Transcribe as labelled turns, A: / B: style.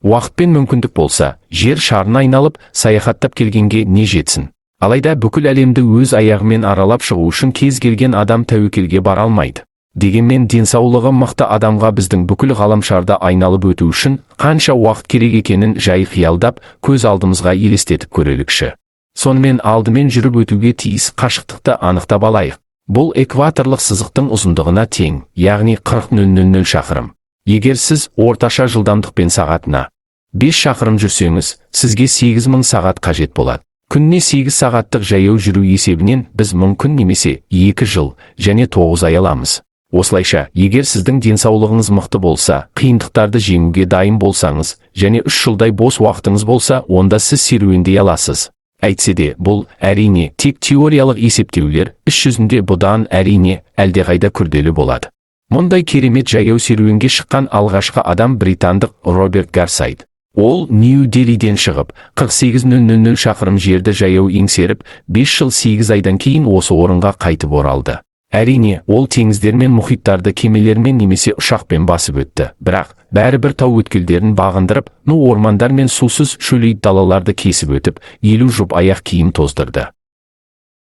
A: Уақыт пен мүмкіндік болса, жер шарын айналып, саяхаттап келгенге не жетсін. Алайда бүкіл әлемді өз аяғымен аралап шығу үшін кез келген адам тәуекелге бара алмайды. Дегенмен денсаулығы мықты адамға біздің бүкіл ғаламшарды айналып өту үшін қанша уақыт керек екенін жай қиялдап, көз алдымызға елестетіп көрелікші. Сонымен алдымен жүріп өтуге тиіс қашықтықты анықтап алайық. Бұл экваторлық сызықтың ұзындығына тең, яғни 40,000 шақырым. Егер сіз орташа жылдамдықпен сағатына 5 шақырым жүрсеңіз, сізге 8000 сағат қажет болады. Күніне 8 сағаттық жаяу жүру есебінен біз мүмкін немесе 2 жыл және 9 ай аламыз. Осылайша, егер сіздің денсаулығыңыз мықты болса, қиындықтарды жеңуге дайын болсаңыз, және 3 жылдай бос уақытыңыз болса, онда сіз серуендей аласыз. Әйтсе де, бұл әрине тек теориялық есептеулер, іс жүзінде бұдан әрине әлдеқайда күрделі болады. Мұндай керемет жаяу серуенге шыққан алғашқы адам британдық Роберт Гарсайд. Ол Нью-Делиден шығып, 48,000 шақырым жерді жаяу еңсеріп, 5 жыл 8 айдан кейін осы орынға қайтып оралды. Әрине, ол теңіздер мен мұхиттарды кемелермен немесе ұшақпен басып өтті, бірақ бәрібір тау өткелдерін бағындырып, ормандар мен сусыз шөлейт далаларды кесіп өтіп, 50 жұп аяқ киім тоздырды.